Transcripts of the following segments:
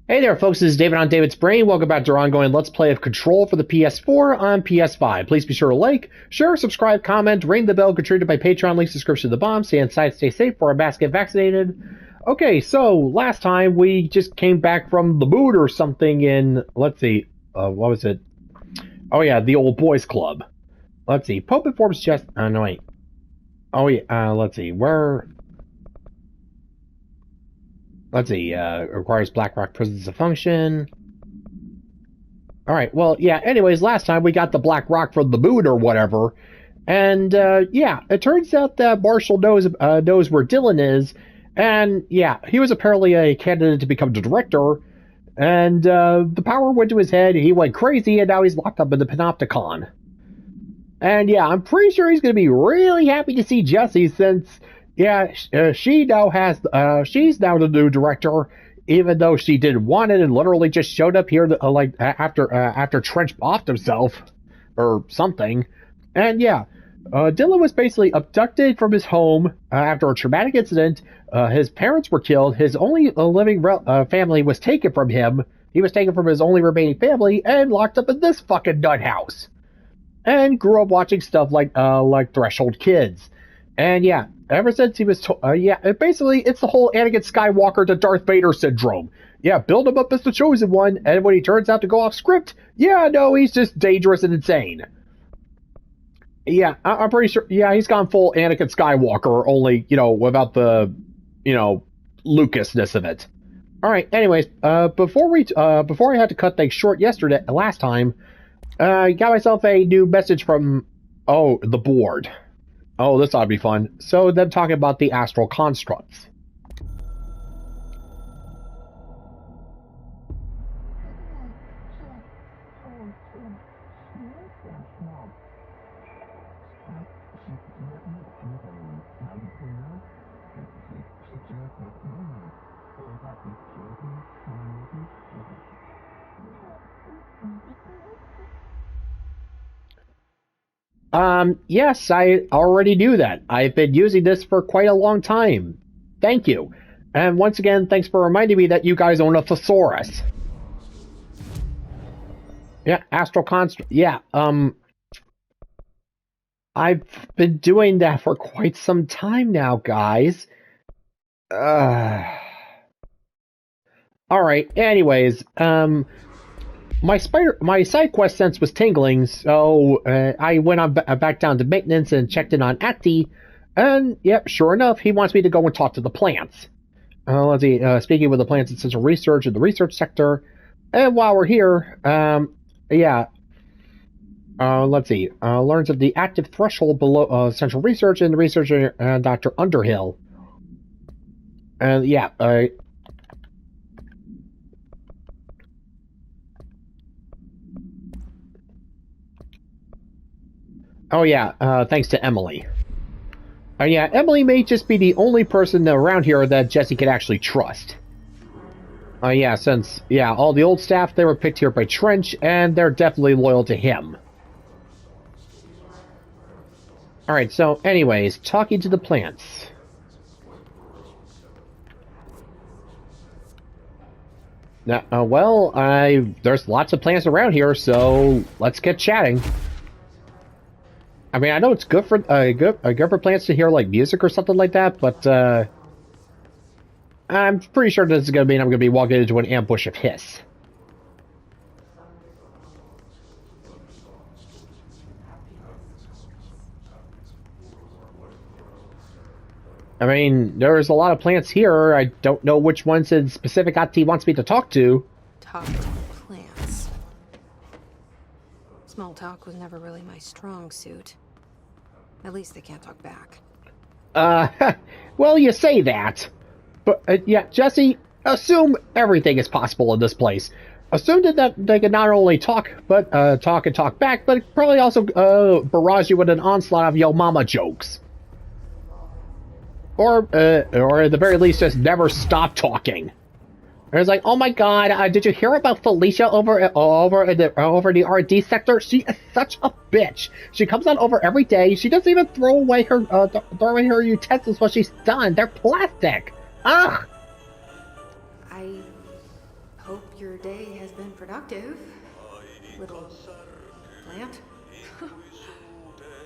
Hey there, folks. This is David on David's Brain. Welcome back to our ongoing Let's Play of Control for the PS4 on PS5. Please be sure to like, share, subscribe, comment, ring the bell, contribute by Patreon, links description of the bomb. Stay inside, stay safe, for our mask, get vaccinated. Okay, so last time we just came back from the boot or something in, let's see, what was it? Oh yeah, the old boys club. Let's see, Pope informs just, no wait. Oh yeah, let's see, where... Let's see, requires BlackRock prisons to function. Alright, well, yeah, anyways, last time we got the Black Rock from the boot or whatever. And, yeah, it turns out that Marshall knows where Dylan is. And, yeah, he was apparently a candidate to become the director. And, the power went to his head, he went crazy, and now he's locked up in the Panopticon. And, yeah, I'm pretty sure he's going to be really happy to see Jessie since... Yeah, she's now the new director, even though she didn't want it and literally just showed up here after Trench offed himself or something. And yeah, Dylan was basically abducted from his home after a traumatic incident. His parents were killed. His only living family was taken from him. He was taken from his only remaining family and locked up in this fucking nut house. And grew up watching stuff like Threshold Kids. And yeah, ever since he was, basically it's the whole Anakin Skywalker to Darth Vader syndrome. Yeah, build him up as the chosen one, and when he turns out to go off script, yeah, no, he's just dangerous and insane. Yeah, I'm pretty sure, yeah, he's gone full Anakin Skywalker, only, without the, Lucasness of it. Alright, anyways, before I had to cut things short last time, I got myself a new message from, the board. Oh, this ought to be fun. So, them talking about the astral constructs. Yes, I already knew that. I've been using this for quite a long time. Thank you. And once again, thanks for reminding me that you guys own a thesaurus. Yeah, astral construct. Yeah, I've been doing that for quite some time now, guys. Alright, anyways, my side quest sense was tingling, so I went on back down to maintenance and checked in on Ati, and yep, sure enough, he wants me to go and talk to the plants. Let's see, speaking with the plants in Central Research in the research sector, and while we're here, let's see, learns of the active threshold below Central Research and the researcher Dr. Underhill. And yeah, oh yeah, thanks to Emily. Yeah, Emily may just be the only person around here that Jesse could actually trust. Yeah, since, yeah, all the old staff, they were picked here by Trench, and they're definitely loyal to him. Alright, so anyways, talking to the plants. Now, there's lots of plants around here, so let's get chatting. I mean, I know it's good for good for plants to hear like music or something like that, but I'm pretty sure this is gonna mean I'm gonna be walking into an ambush of hiss. I mean, there's a lot of plants here. I don't know which ones in specific Ati wants me to talk to. Talk to plants. Small talk was never really my strong suit. At least they can't talk back. Well, you say that. But, yeah, Jesse, assume everything is possible in this place. Assume that they can not only talk, but, talk back, but probably also, barrage you with an onslaught of yo mama jokes. Or at the very least, just never stop talking. It's like, oh my god, did you hear about Felicia over the R&D sector? She is such a bitch. She comes on over every day. She doesn't even throw away her utensils when she's done. They're plastic. Ugh. I Hope your day has been productive. Little plant.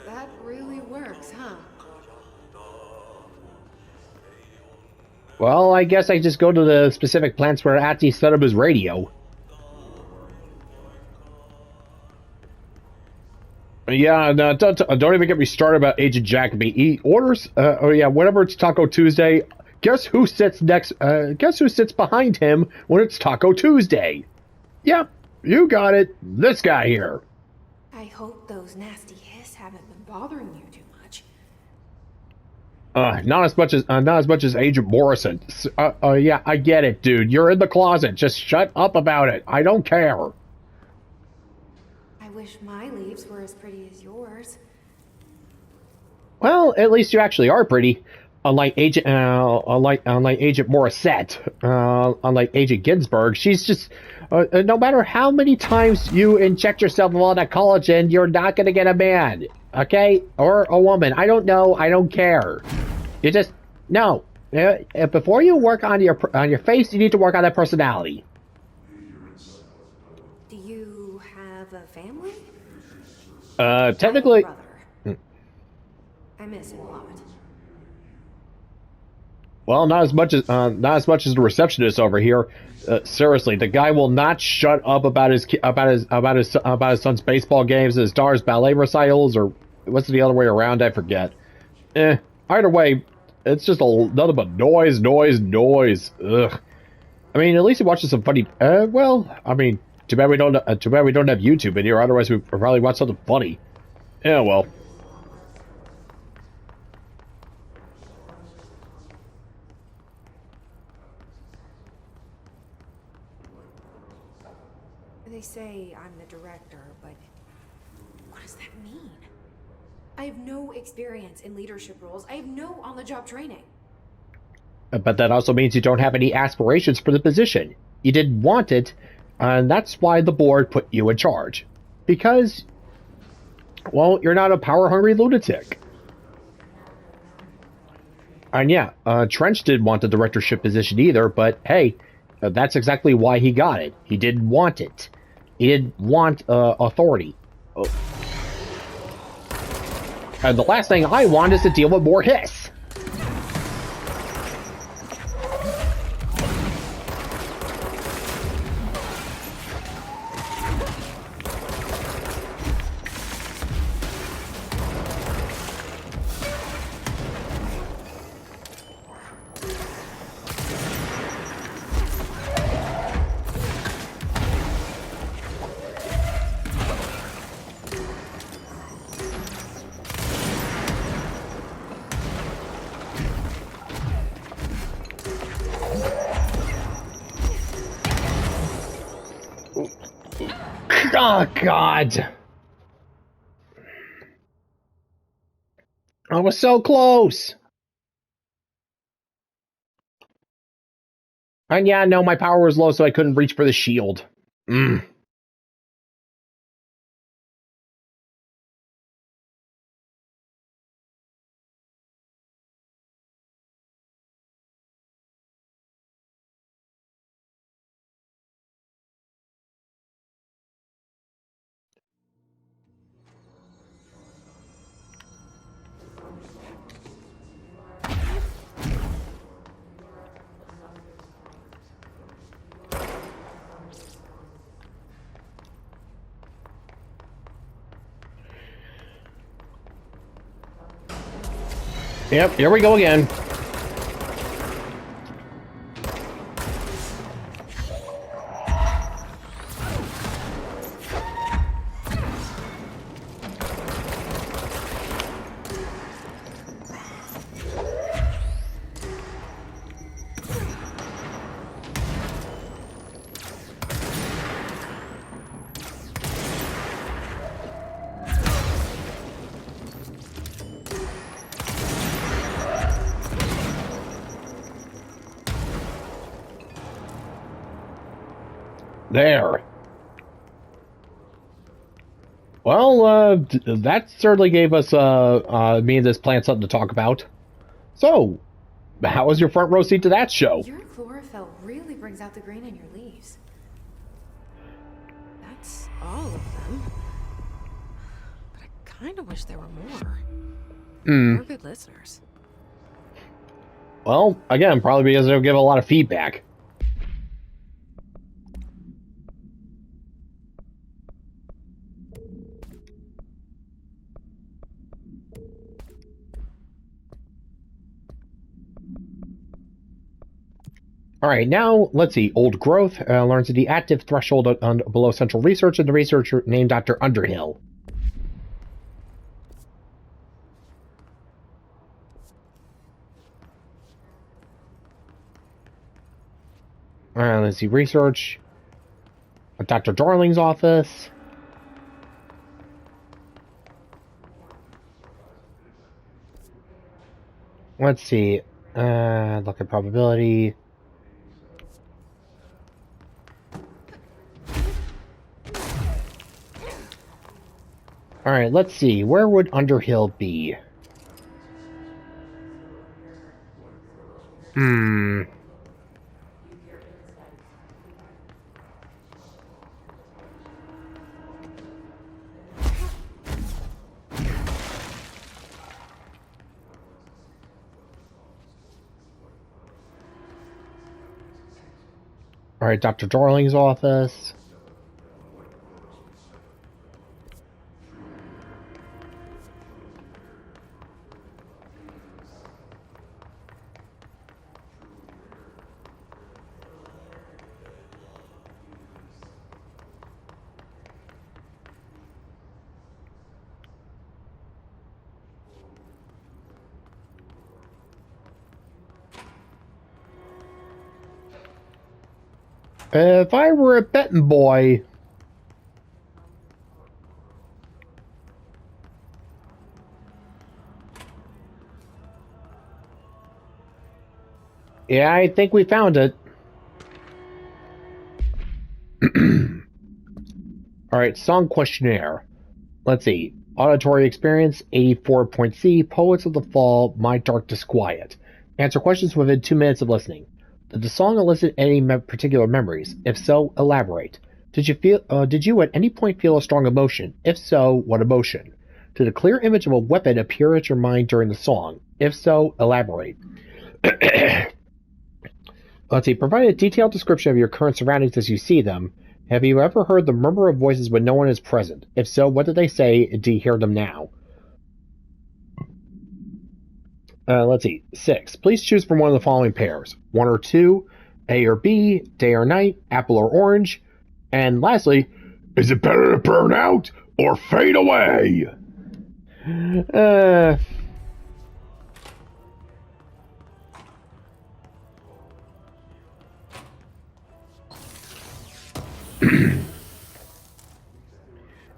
That really works, huh? Well, I guess I just go to the specific plants where Ati set up his radio. Yeah, no, don't even get me started about Agent Jacoby. He orders, oh yeah, whenever it's Taco Tuesday, guess who sits next, guess who sits behind him when it's Taco Tuesday? Yep, you got it, this guy here. I hope those nasty hiss haven't been bothering you too much. Not as much as Agent Morrison. Yeah, I get it, dude. You're in the closet. Just shut up about it. I don't care. I wish my leaves were as pretty as yours. Well, at least you actually are pretty. Unlike Agent Morissette, unlike Agent Ginsburg, she's just. No matter how many times you inject yourself with all that collagen, you're not gonna get a man, okay, or a woman. I don't know. I don't care. You just no. Before you work on your face, you need to work on that personality. Do you have a family? Technically. I miss him a lot. Well, not as much as the receptionist over here. Seriously, the guy will not shut up about his son's baseball games, his daughter's ballet recitals, or what's the other way around? I forget. Either way, it's just nothing but noise. Ugh. I mean, at least he watches some funny. Well, I mean, too bad we don't have YouTube in here. Otherwise, we'd probably watch something funny. Yeah, well. They say I'm the director, but what does that mean? I have no experience in leadership roles. I have no on-the-job training. But that also means you don't have any aspirations for the position. You didn't want it, and that's why the board put you in charge. Because, well, you're not a power-hungry lunatic. And yeah, Trench didn't want the directorship position either, but hey, that's exactly why he got it. He didn't want it. He didn't want authority. Oh. And the last thing I want is to deal with more hiss. Oh, God. I was so close. And yeah, no, my power was low, so I couldn't reach for the shield. Yep, here we go again. There. Well, that certainly gave us, me and this plant something to talk about. So, How was your front row seat to that show? Your chlorophyll really brings out the green in your leaves. That's all of them. But I kind of wish there were more. They're good listeners. Well, again, probably because they'll give a lot of feedback. All right, now let's see. Old growth learns the active threshold below central research, and the researcher named Dr. Underhill. Let's see. Research. Dr. Darling's office. Let's see. Look at probability. All right, let's see. Where would Underhill be? All right, Dr. Darling's office. If I were a betting boy... Yeah, I think we found it. Alright, song questionnaire. Let's see. Auditory experience, 84 point C. Poets of the Fall, My Dark Disquiet. Answer questions within 2 minutes of listening. Did the song elicit any particular memories? If so, elaborate. Did you at any point feel a strong emotion? If so, what emotion? Did a clear image of a weapon appear at your mind during the song? If so, elaborate. Let's see. Provide a detailed description of your current surroundings as you see them. Have you ever heard the murmur of voices when no one is present? If so, what did they say? Do you hear them now? Let's see. 6. Please choose from one of the following pairs. 1 or 2, A or B, day or night, apple or orange. And lastly, is it better to burn out or fade away?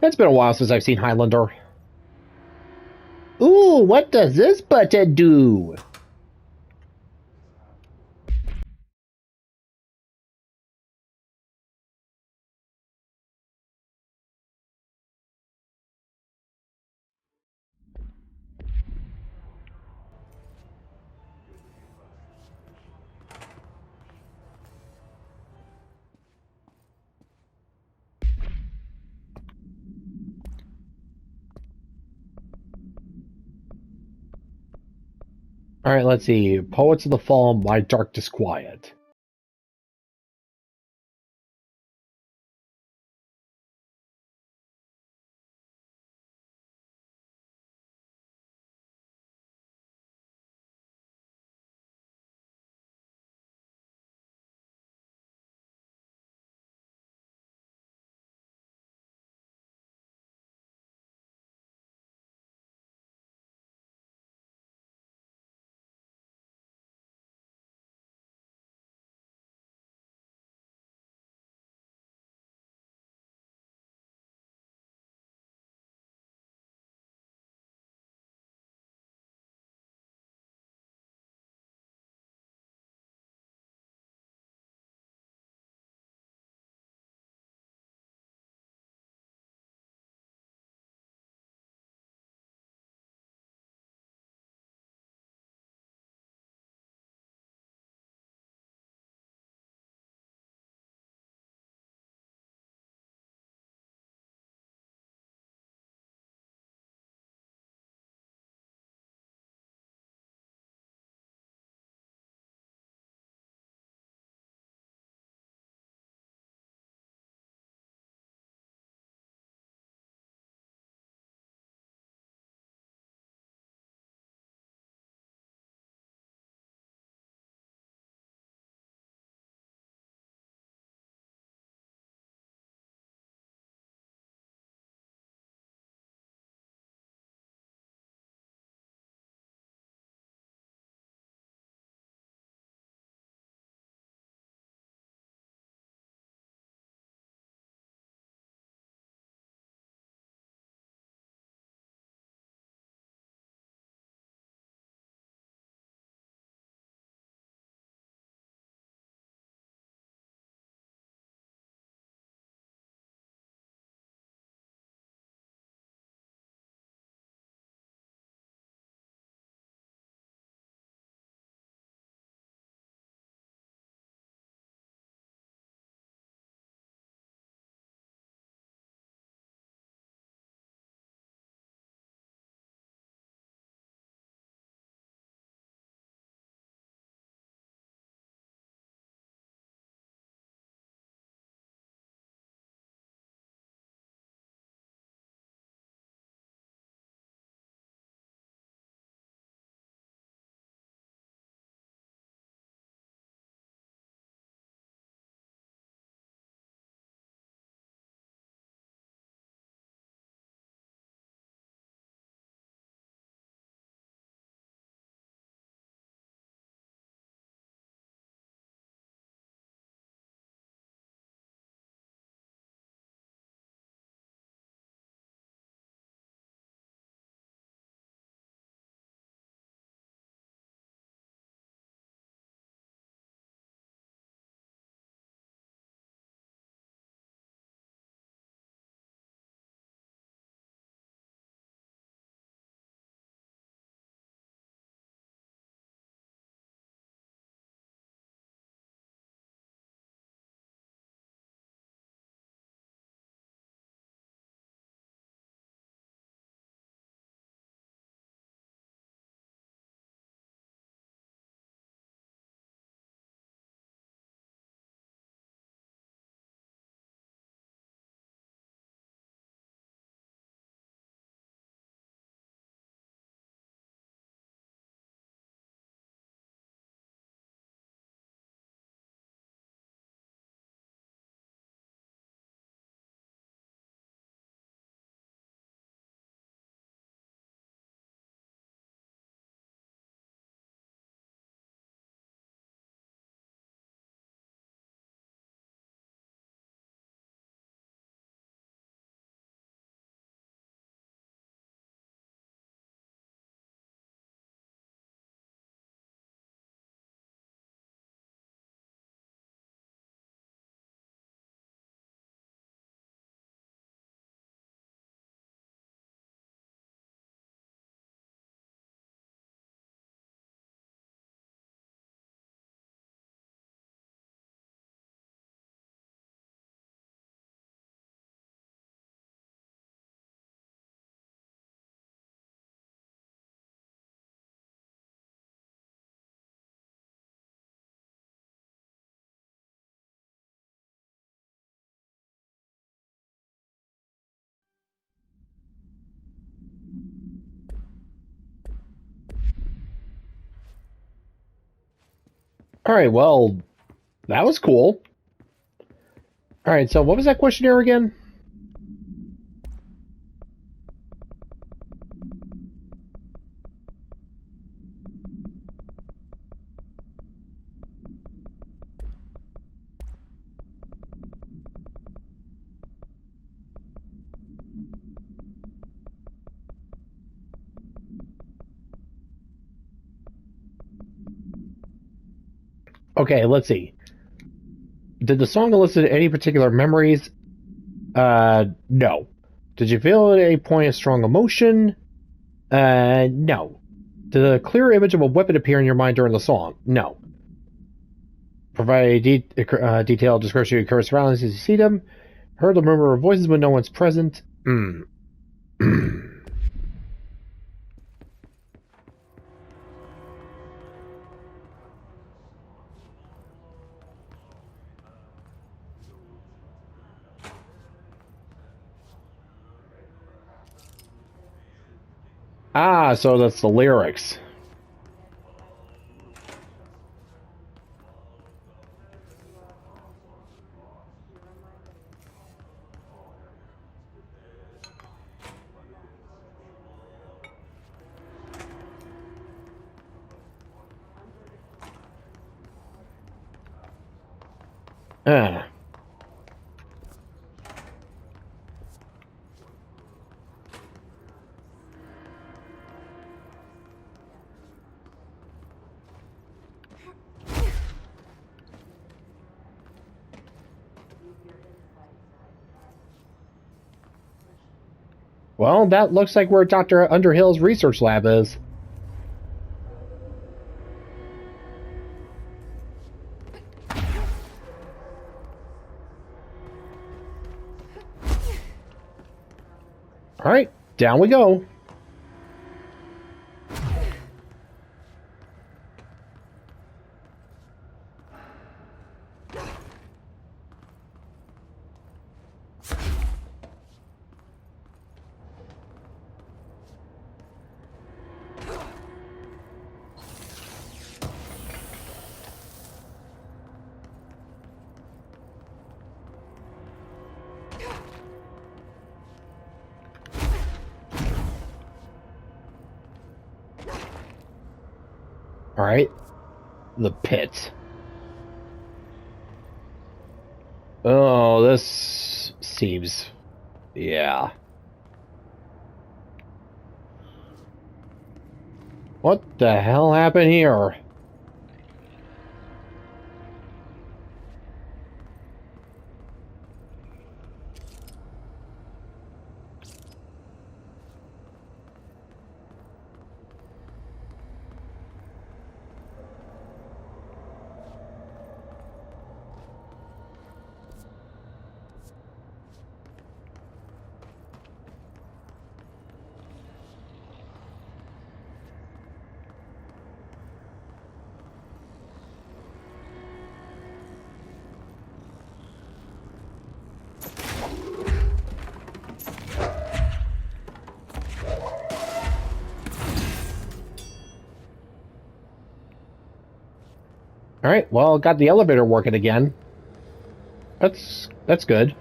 It's been a while since I've seen Highlander. Ooh, what does this button do? Alright, let's see. Poets of the Fall, My Dark Disquiet. Alright, well, that was cool. Alright, so what was that questionnaire again? Okay, let's see. Did the song elicit any particular memories? No. Did you feel at any point a strong emotion? No. Did a clear image of a weapon appear in your mind during the song? No. Provide a detailed description of your surroundings as you see them. Heard the murmur of voices when no one's present. Ah, so that's the lyrics. Ah. Well, that looks like where Dr. Underhill's research lab is. Alright, down we go. Alright. The pit. Oh, this seems... yeah. What the hell happened here? Alright, well, got the elevator working again. That's good.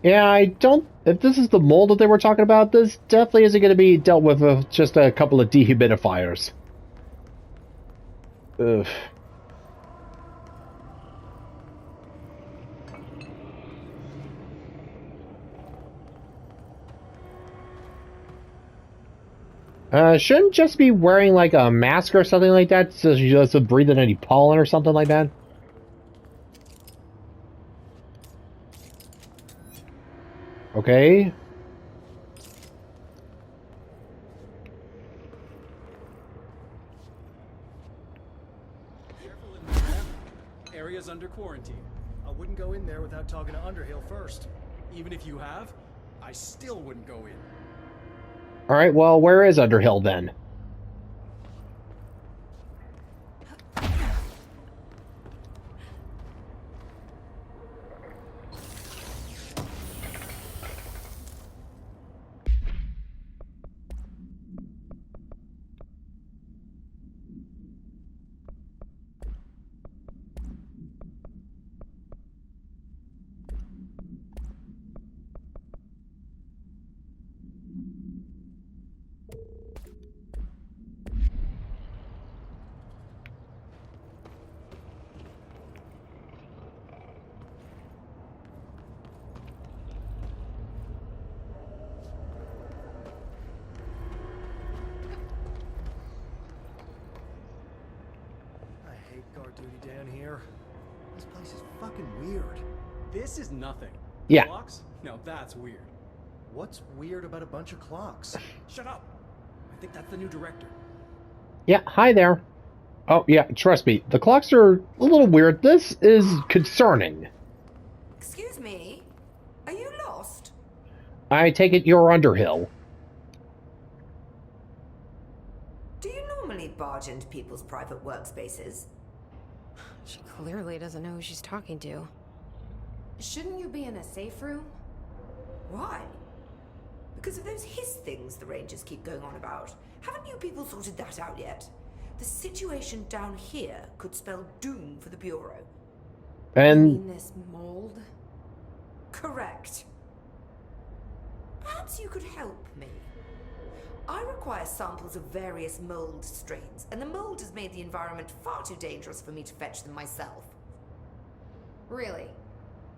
Yeah, I don't... if this is the mold that they were talking about, this definitely isn't going to be dealt with just a couple of dehumidifiers. Ugh. Shouldn't just be wearing like a mask or something like that so she doesn't breathe in any pollen or something like that? Okay. Careful in there. Area's under quarantine. I wouldn't go in there without talking to Underhill first. Even if you have, I still wouldn't go in. Alright, well, where is Underhill then? fucking weird. This is nothing. Yeah. Clocks? No, that's weird. What's weird about a bunch of clocks? Shut up. I think that's the new director. Yeah, hi there. Oh, yeah, trust me, the clocks are a little weird. This is concerning. Excuse me? Are you lost? I take it you're Underhill. Do you normally barge into people's private workspaces? She clearly doesn't know who she's talking to. Shouldn't you be in a safe room? Why? Because of those hiss things the Rangers keep going on about. Haven't you people sorted that out yet? The situation down here could spell doom for the Bureau. You And mean this mold? Correct. Perhaps you could help me. I require samples of various mold strains, and the mold has made the environment far too dangerous for me to fetch them myself. Really?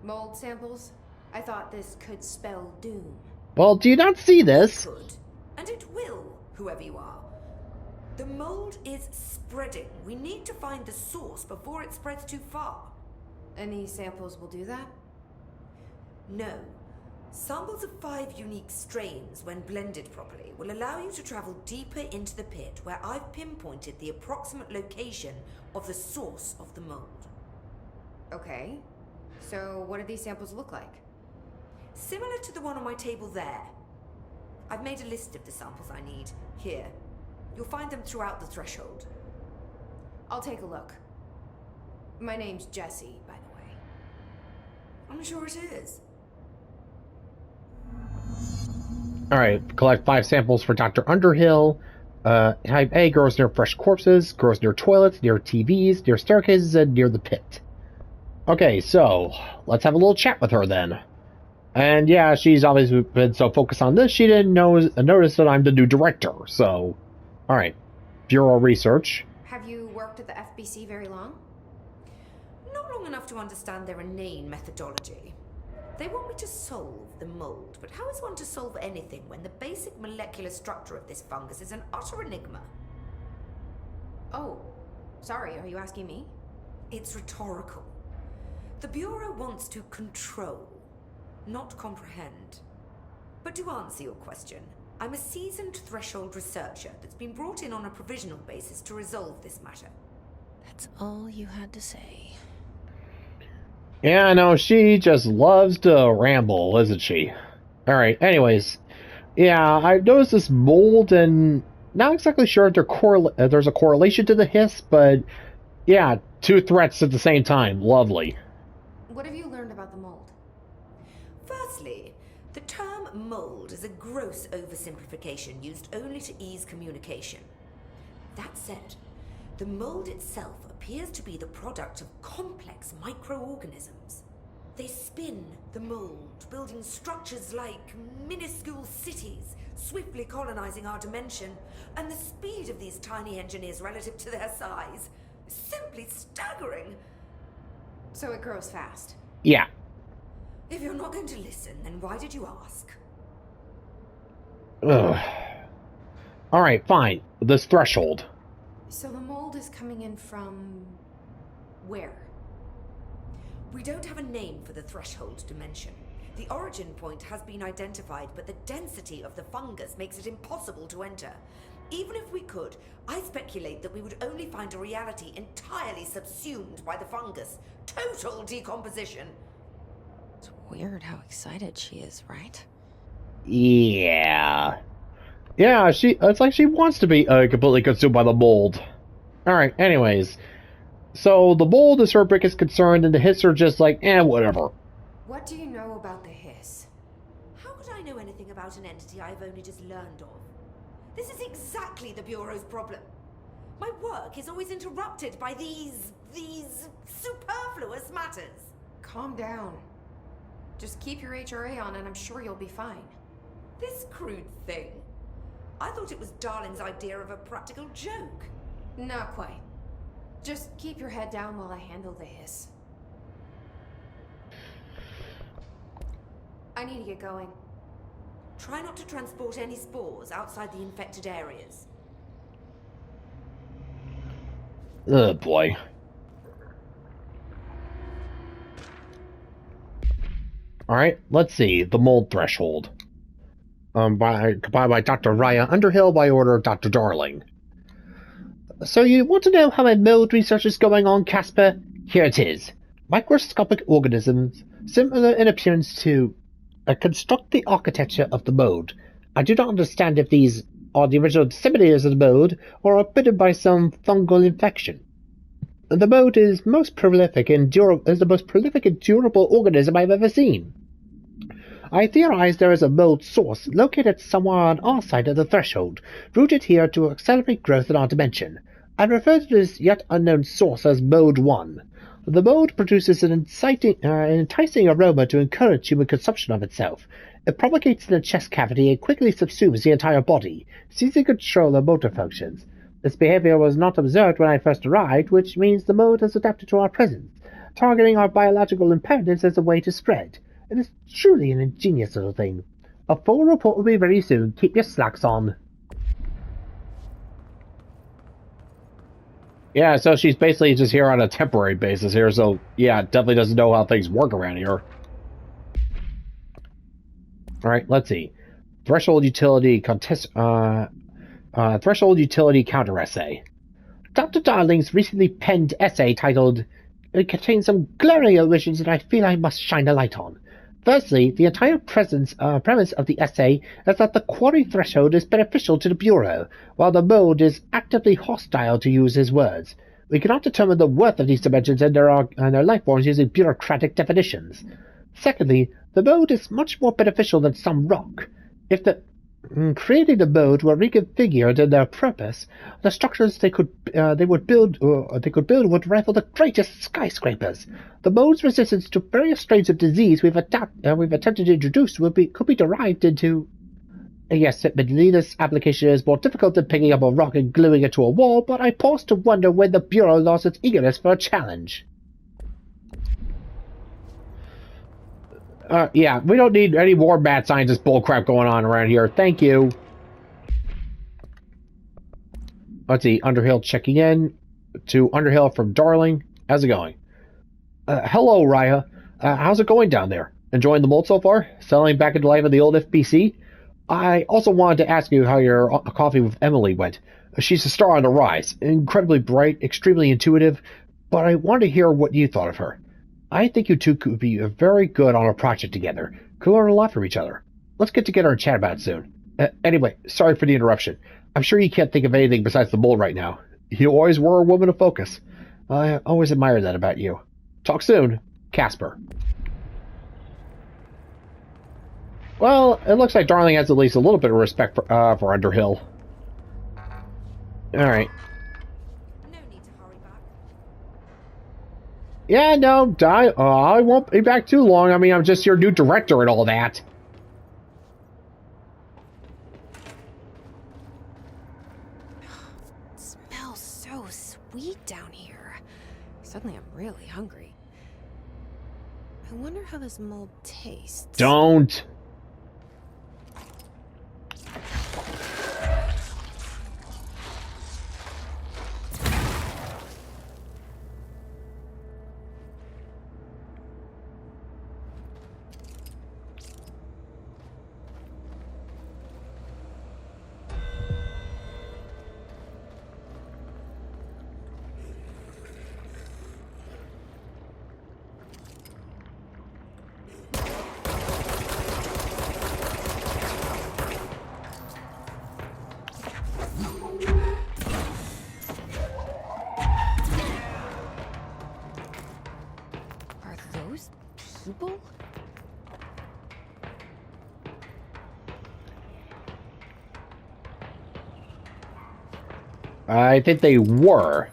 Mold samples? I thought this could spell doom. well, do you not see this? Could, and it will, whoever you are. The mold is spreading. We need to find the source before it spreads too far. Any samples will do that? No. Samples of 5 unique strains, when blended properly, will allow you to travel deeper into the pit, where I've pinpointed the approximate location of the source of the mold. Okay. So what do these samples look like? Similar to the one on my table there. I've made a list of the samples I need. Here. You'll find them throughout the threshold. I'll take a look. My name's Jessie, by the way. I'm sure it is. Alright, collect 5 samples for Dr. Underhill. Type A grows near fresh corpses, grows near toilets, near TVs, near staircases, and near the pit. Okay, so, let's have a little chat with her then. And yeah, she's obviously been so focused on this, she didn't notice that I'm the new director, so... Alright, Bureau Research. Have you worked at the FBC very long? Not long enough to understand their inane methodology. They want me to solve the mold, but how is one to solve anything when the basic molecular structure of this fungus is an utter enigma? Oh, sorry, are you asking me? It's rhetorical. The Bureau wants to control, not comprehend. But to answer your question, I'm a seasoned threshold researcher that's been brought in on a provisional basis to resolve this matter. That's all you had to say. Yeah, no, she just loves to ramble, isn't she? Alright, anyways. Yeah, I've noticed this mold, and not exactly sure if there's a correlation to the hiss, but yeah, 2 threats at the same time. Lovely. What have you learned about the mold? Firstly, the term mold is a gross oversimplification used only to ease communication. That said, the mold itself appears to be the product of complex microorganisms. They spin the mold, building structures like minuscule cities, swiftly colonizing our dimension, and the speed of these tiny engineers relative to their size is simply staggering. So it grows fast. Yeah. If you're not going to listen, then why did you ask? Ugh. Alright, fine. This threshold. So the mold is coming in from... where? We don't have a name for the threshold dimension. The origin point has been identified, but the density of the fungus makes it impossible to enter. Even if we could, I speculate that we would only find a reality entirely subsumed by the fungus. Total decomposition. It's weird how excited she is, right? Yeah. Yeah, it's like she wants to be completely consumed by the mold. Alright, anyways. So, the mold is her biggest concern, and the hiss are just like, whatever. What do you know about the hiss? How could I know anything about an entity I've only just learned of? This is exactly the Bureau's problem. My work is always interrupted by these superfluous matters. Calm down. Just keep your HRA on and I'm sure you'll be fine. This crude thing. I thought it was Darling's idea of a practical joke. Not quite. Just keep your head down while I handle the hiss. I need to get going. Try not to transport any spores outside the infected areas. Oh boy. Alright, let's see. The mold threshold. Compiled by Dr. Underhill by order of Dr. Darling. So you want to know how my mold research is going on, Casper? Here it is. Microscopic organisms, similar in appearance to construct the architecture of the mold. I do not understand if these are the original disseminators of the mold or are bitten by some fungal infection. The mold is the most prolific and durable organism I've ever seen. I theorize there is a mold source located somewhere on our side of the threshold, rooted here to accelerate growth in our dimension. I refer to this yet unknown source as Mode 1. The mold produces an enticing aroma to encourage human consumption of itself. It propagates in the chest cavity and quickly subsumes the entire body, seizing control of motor functions. This behavior was not observed when I first arrived, which means the mold has adapted to our presence, targeting our biological imperatives as a way to spread. It is truly an ingenious little thing. A full report will be ready soon. Keep your slacks on. Yeah, so she's basically just here on a temporary basis here, so yeah, definitely doesn't know how things work around here. Alright, let's see. Threshold utility counter essay. Dr. Darling's recently penned essay titled It contains some glaring omissions that I feel I must shine a light on. Firstly, the entire premise of the essay is that the quarry threshold is beneficial to the Bureau, while the mold is actively hostile, to use his words. We cannot determine the worth of these dimensions and their life forms using bureaucratic definitions. Secondly, the mold is much more beneficial than some rock. If creating the mold were reconfigured in their purpose, the structures they could build would rival the greatest skyscrapers. The mold's resistance to various strains of disease we've attempted to introduce could be derived into. Yes, admittedly, this application is more difficult than picking up a rock and gluing it to a wall, but I pause to wonder when the Bureau lost its eagerness for a challenge. Yeah, we don't need any more mad scientist bullcrap going on around here. Thank you. Let's see, Underhill checking in. To Underhill from Darling. How's it going? Hello, Raya. How's it going down there? Enjoying the mold so far? Settling back into life in the old FBC? I also wanted to ask you how your coffee with Emily went. She's a star on the rise. Incredibly bright, extremely intuitive, but I wanted to hear what you thought of her. I think you two could be very good on a project together. Could learn a lot from each other. Let's get together and chat about it soon. Anyway, sorry for the interruption. I'm sure you can't think of anything besides the mold right now. You always were a woman of focus. I always admired that about you. Talk soon, Casper. Well, it looks like Darling has at least a little bit of respect for Underhill. Alright. Yeah, no, I won't be back too long. I mean, I'm just your new director and all that. It smells so sweet down here. Suddenly I'm really hungry. I wonder how this mold tastes. Don't. People? I think they were.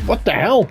what the hell?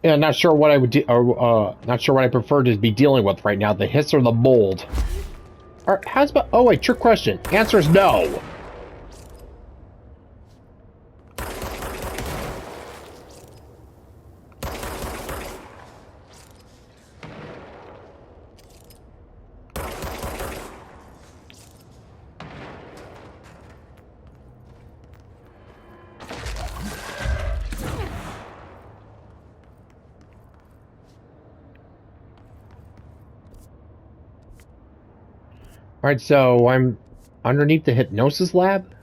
Yeah, not sure what I would do, not sure what I prefer to be dealing with right now, the hiss or the mold. Or how's about? Oh wait, trick question. Answer is no. Alright, so I'm underneath the hypnosis lab?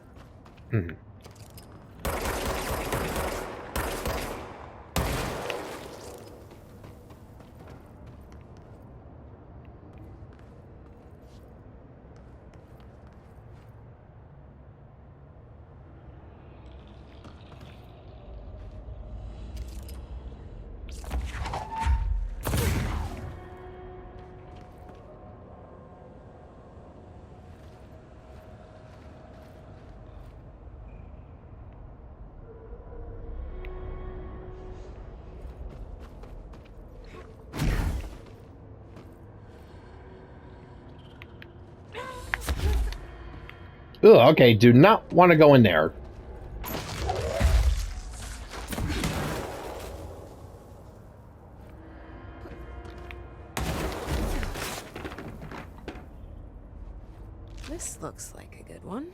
Ugh, okay, do not want to go in there. This looks like a good one.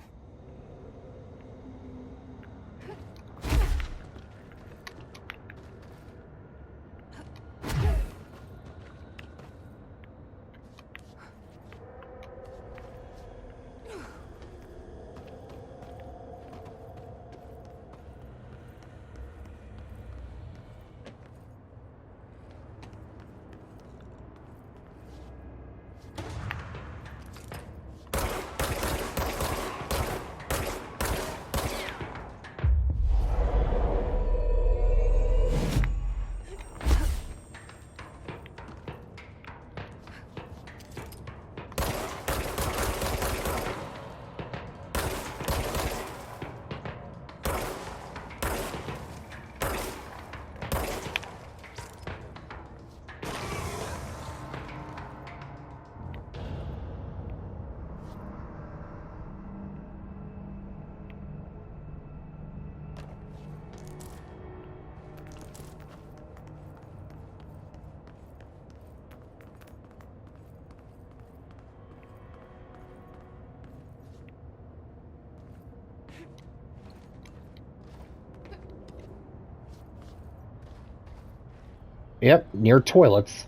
Yep, near toilets.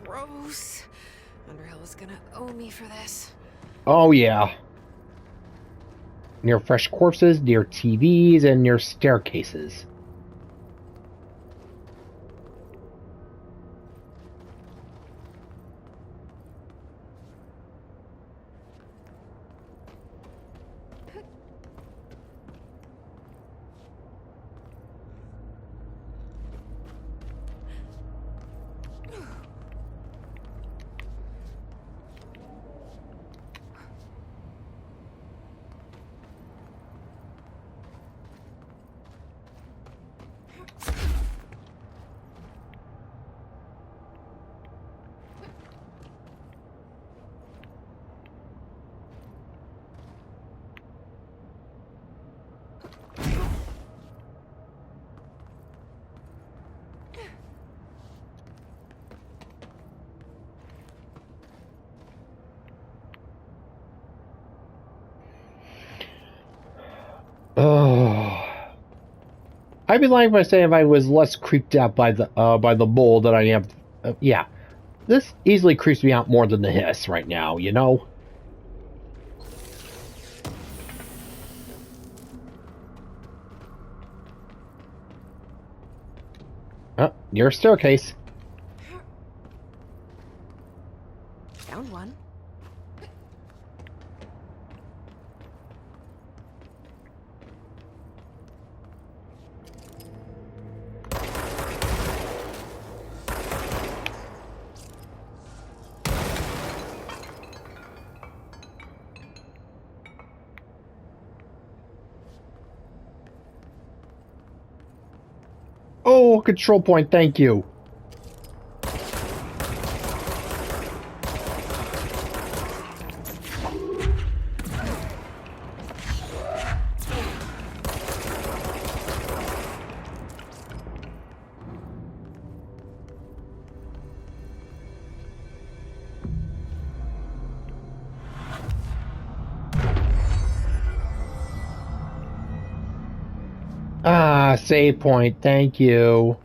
Gross. Underhill is gonna owe me for this. Oh yeah. Near fresh corpses, near TVs, and near staircases. I'd be lying if I say if I was less creeped out by the mold than I am. Yeah, this easily creeps me out more than the hiss right now. You know. Oh, your staircase. Found one. Oh, control point, thank you. Ah, save point, thank you.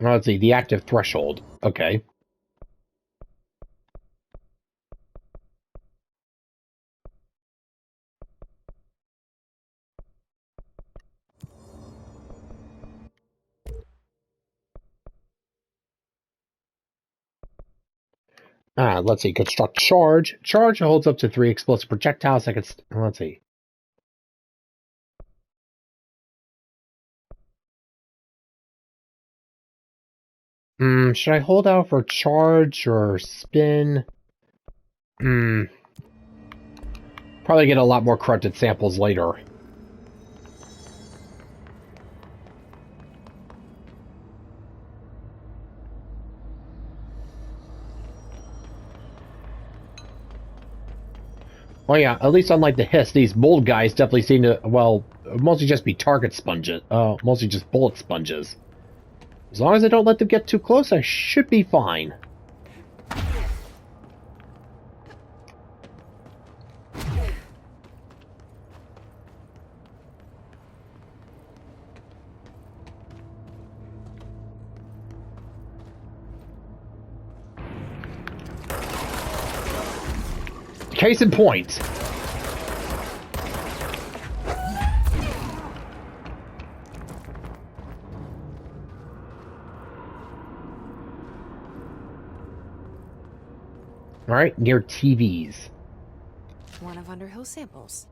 Well, let's see, the active threshold. Okay. Let's see, construct charge. Charge holds up to 3 explosive projectiles that can... Let's see. Should I hold out for charge or spin? Probably get a lot more corrupted samples later. Oh yeah, at least unlike the hiss, these mold guys definitely seem to, well, mostly just be target sponges. Mostly just bullet sponges. As long as I don't let them get too close, I should be fine. Case in point. Alright, near TVs. One of Underhill's samples.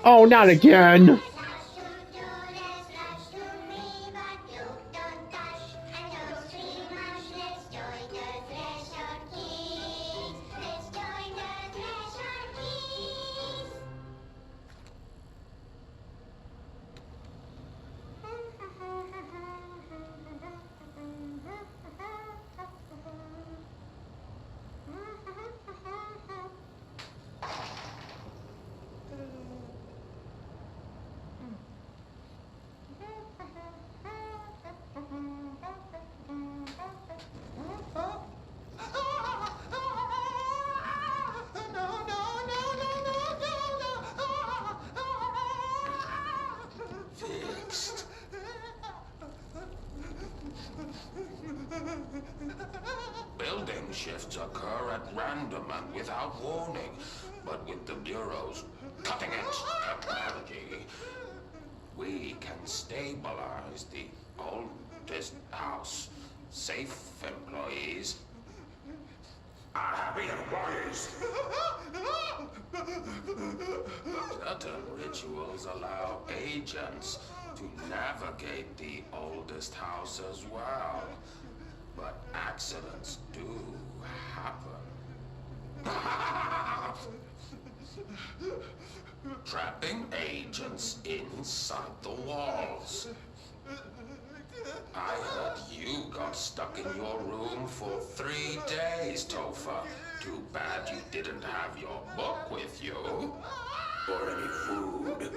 Oh, not again! Building shifts occur at random and without warning, but with the Bureau's cutting-edge technology, we can stabilize the oldest house. Safe employees are happy employees. Certain rituals allow agents to navigate the oldest house as well. But accidents do happen. Trapping agents inside the walls. I heard you got stuck in your room for 3 days, Topher. Too bad you didn't have your book with you. Or any food.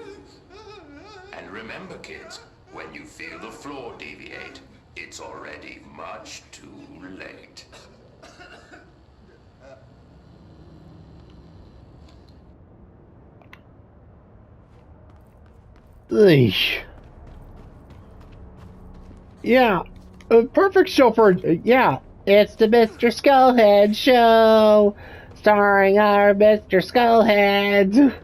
And remember, kids, when you feel the floor deviate, it's already much too late. Eesh. Yeah, a perfect show for, yeah, it's the Mr. Skullhead Show, starring our Mr. Skullhead.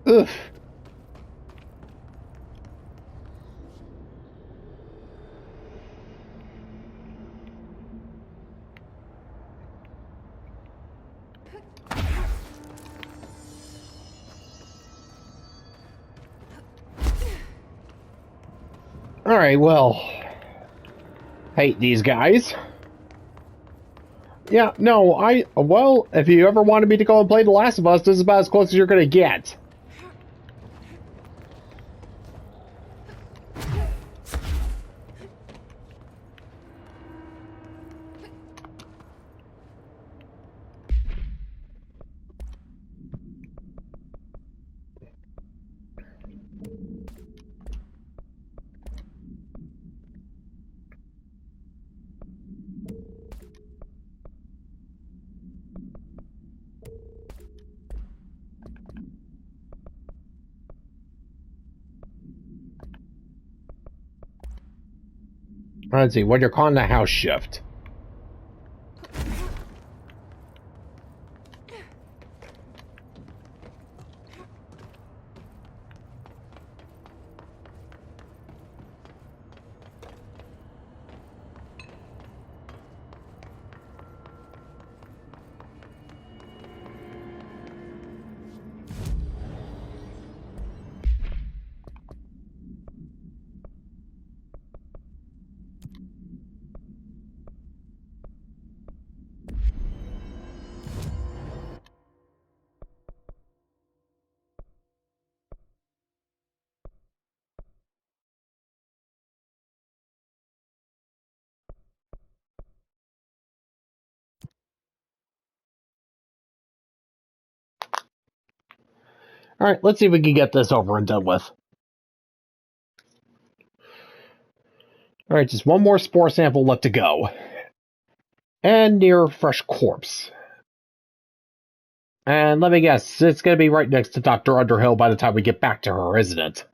Ugh. Alright, well, hate these guys. Yeah, no, well, if you ever wanted me to go and play The Last of Us, this is about as close as you're gonna get. Let's see, what you're calling the house shift. Alright, let's see if we can get this over and done with. Alright, just one more spore sample left to go. And near fresh corpse. And let me guess, it's going to be right next to Dr. Underhill by the time we get back to her, isn't it?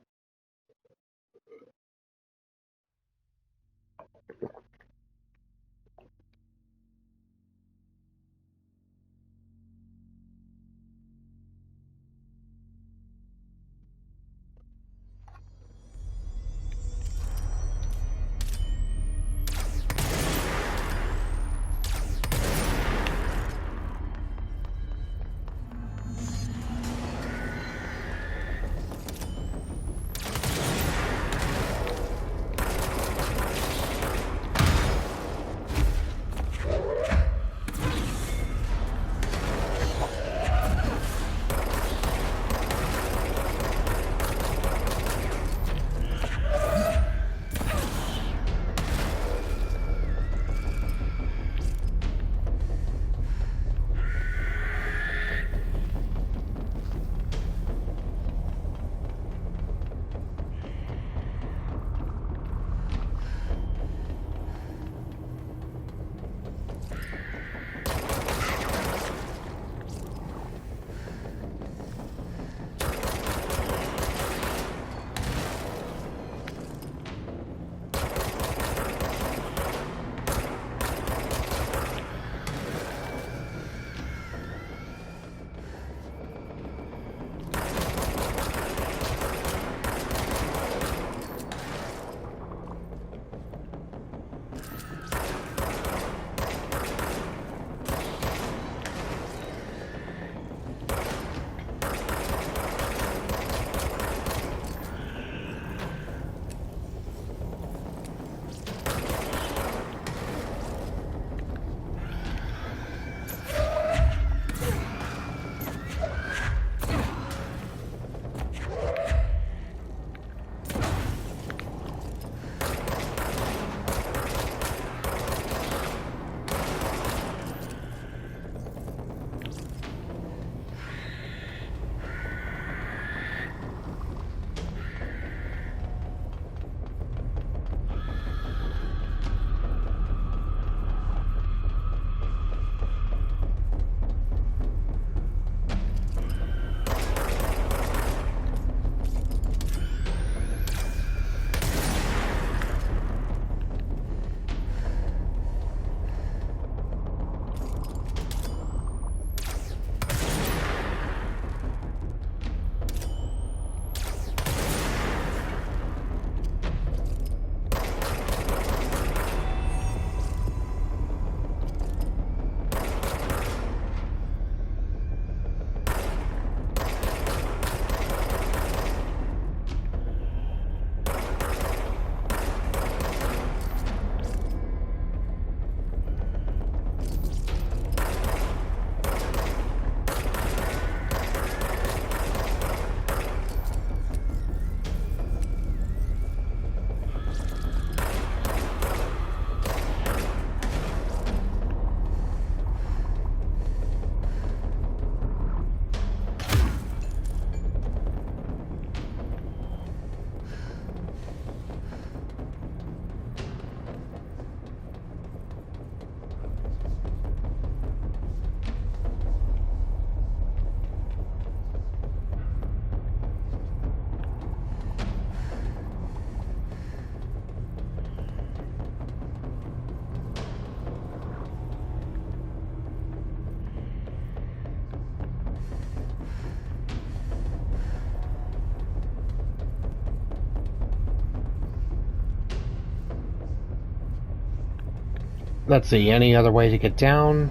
Let's see, any other way to get down?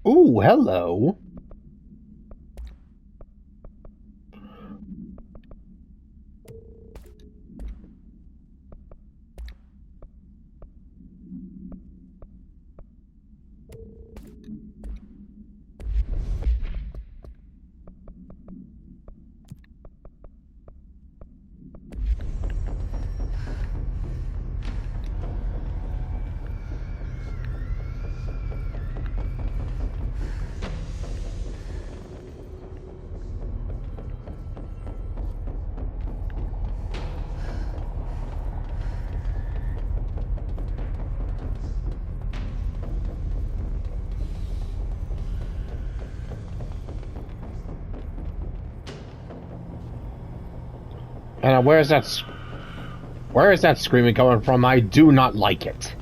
Ooh, hello. And where is that screaming coming from? I do not like it.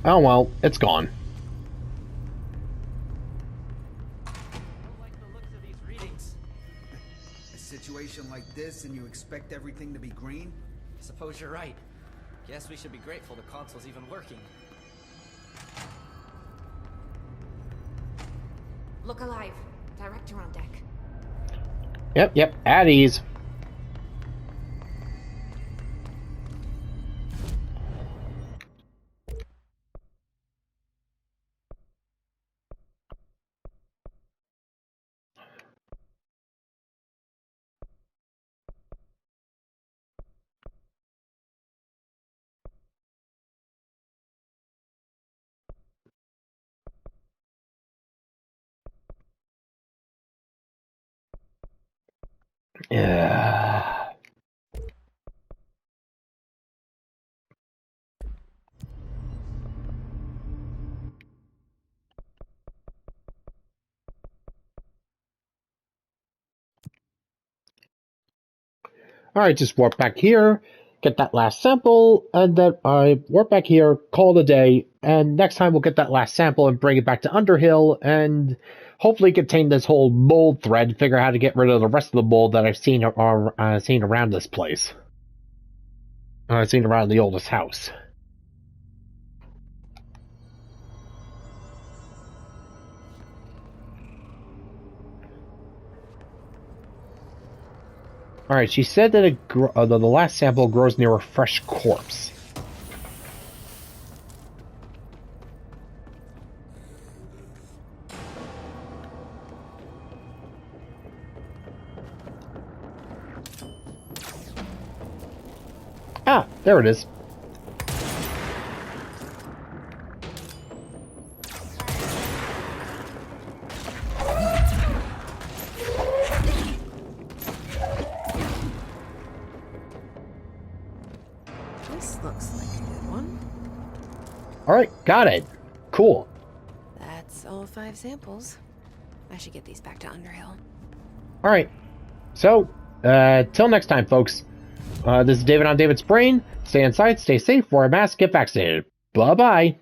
Oh well, it's gone. I don't like the looks of these readings. A situation like this and you expect everything to be green? Suppose you're right. Guess we should be grateful the console's even working. Look alive. Director on deck. Yep, at ease. Yeah. Alright, just warp back here, get that last sample, and then I warp back here, call it a day, and next time we'll get that last sample and bring it back to Underhill, and hopefully contain this whole mold thread, figure out how to get rid of the rest of the mold that I've seen around this place. I've seen around the oldest house. Alright, she said that the last sample grows near a fresh corpse. Ah, there it is. This looks like a good one. Alright, got it. Cool. That's all 5 samples. I should get these back to Underhill. Alright. So, till next time, folks. This is David on David's Brain. Stay inside, stay safe, wear a mask, get vaccinated. Bye-bye.